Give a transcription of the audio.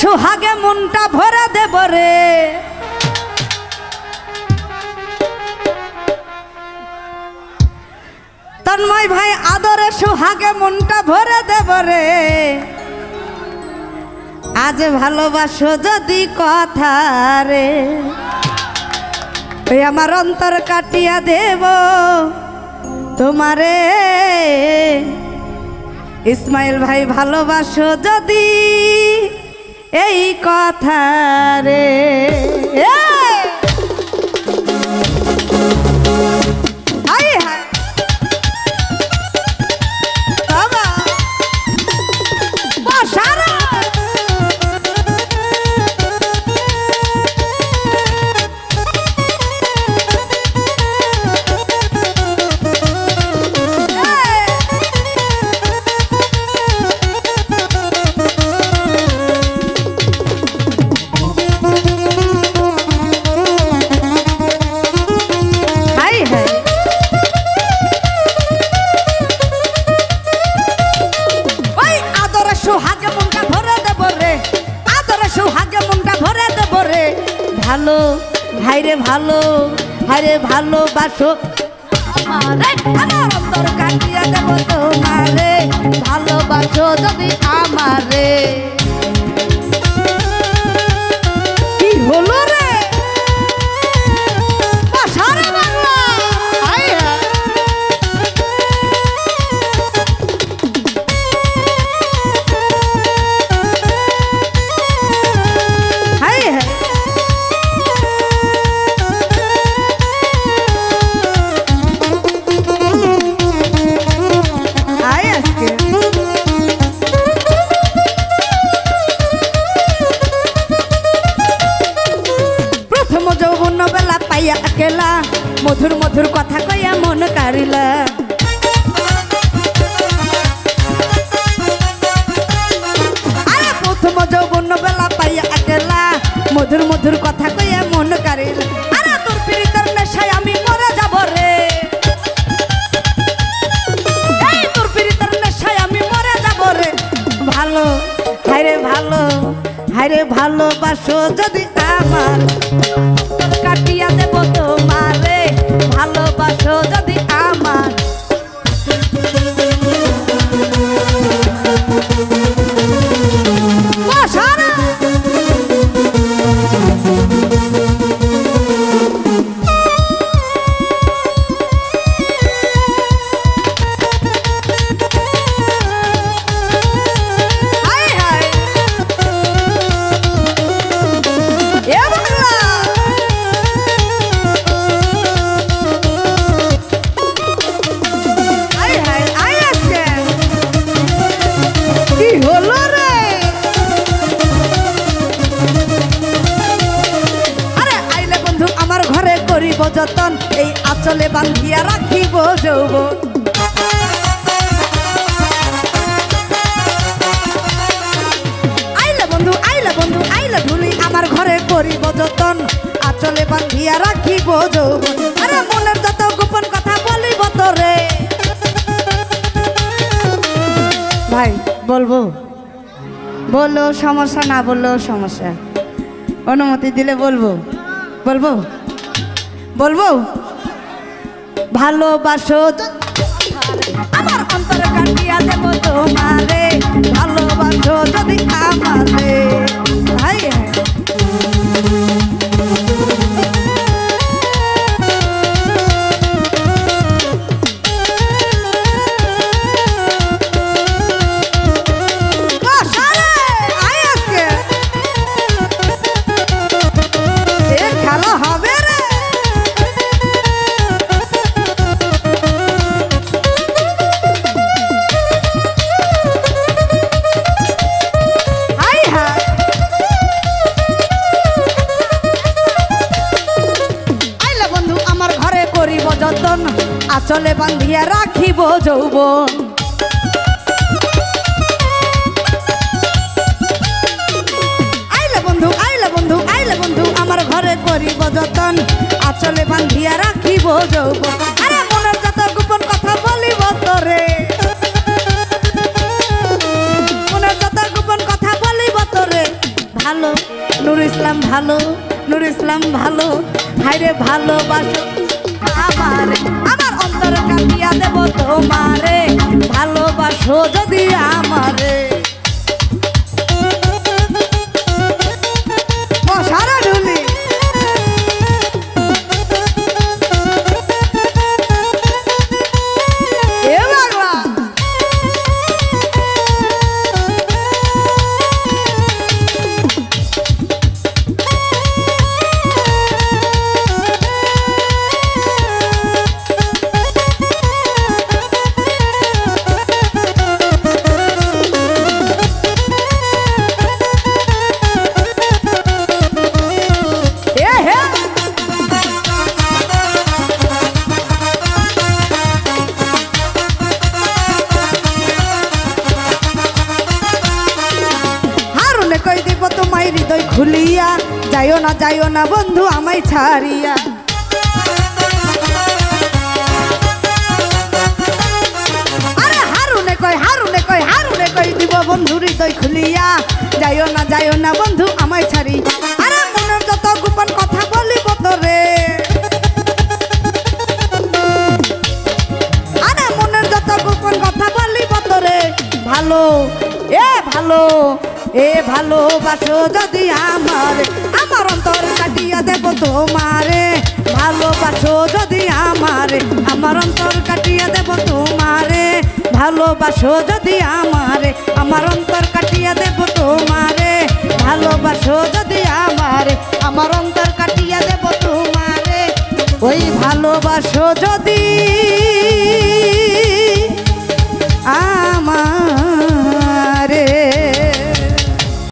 সোহাগে মনটা ভরে দেব রে। তন্ময় ভাই আদরে সোহাগে মনটা ভরে দেব রে। আজ ভালোবাসো যদি কথা রে, ওই আমার অন্তর কাটিয়া দেব তোমারে। ইসমাইল ভাই ভালোবাসো যদি এই কথা রে। ভালো হাইরে ভালো, হাইরে ভালোবাসো আমারে, আমার অন্তর কাটিয়া দেব তোমারে। ভালোবাসো যদি আমারে। কি হলো রে বাসারে বাংলা? কেলা মধুর মধুর কথা কইয়া মন কারিলা। আরে প্রথম যৌবন বেলা পাইয়া কেলা মধুর মধুর কথা কইয়া মন কারিলা। আরে তোর প্রীতের নেশায় আমি মরে যাব রে। এই তোর প্রীতের নেশায় আমি মরে যাব রে। ভালো হাইরে ভালো, হাইরে ভালোবাসো যদি আমার কাটিয়া দেব তোমারে। ভালোবাসো যদি আমার। যতন এই আঁচলে বান্ধিয়া রাখিব যৌবন। আইলে বন্ধু আইলে বন্ধু আইলে ধুলি আমার ঘরে করিব যতন। আঁচলে বান্ধিয়া রাখিব যৌবন। আরে মনের যত গোপন কথা বলিব তোরে। ভাই বলবো, বললো সমস্যা, না বললেও সমস্যা। অনুমতি দিলে বলবো, বলবো বলবো। ভালোবাসো আমার অন্তর কাটিয়া দেব তোমারে। ভালোবাসো যদি আমারে। ভাই খেলা হবে রে। যতন আঁচলে বান্ধিয়া রাখিব যৌবন। আইলে বন্ধু আইলে বন্ধু আইলে বন্ধু আমার ঘরে করিব যতন। আঁচলে বান্ধিয়া রাখিব যৌবন। আরে মনের যত গোপন কথা বলিব তোরে। মনের যত গোপন কথা বলিব তোরে। নুর ইসলাম ভালো, নুর ইসলাম ভালো, হাইরে ভালোবাসো আমারে, আমার অন্তর কাটিয়া দেব তোমারে, ভালোবাসো যদি আমারে। সারা ঢুলি হৃদয় খুলিয়া, যাইও না বন্ধু আমায় ছাড়িয়া। আরে হারুনে কই দিব বন্ধু হৃদয় খুলিয়া, যাইও না বন্ধু আমায় ছাড়ি। আরে মনের যত গোপন কথা বলিব তোরে, আরে মনের যত গোপন কথা বলিব তোরে, ভালো ভালোবাসো যদি আমারে, আমার অন্তর কাটিয়া দেব তোমারে, ভালোবাসো যদি আমারে, আমার অন্তর কাটিয়া দেব তোমারে, ভালোবাসো যদি আমারে, আমার অন্তর কাটিয়া দেব তোমারে, ভালোবাসো যদি আমারে, আমার অন্তর কাটিয়া দেব তোমারে, ওই ভালোবাসো যদি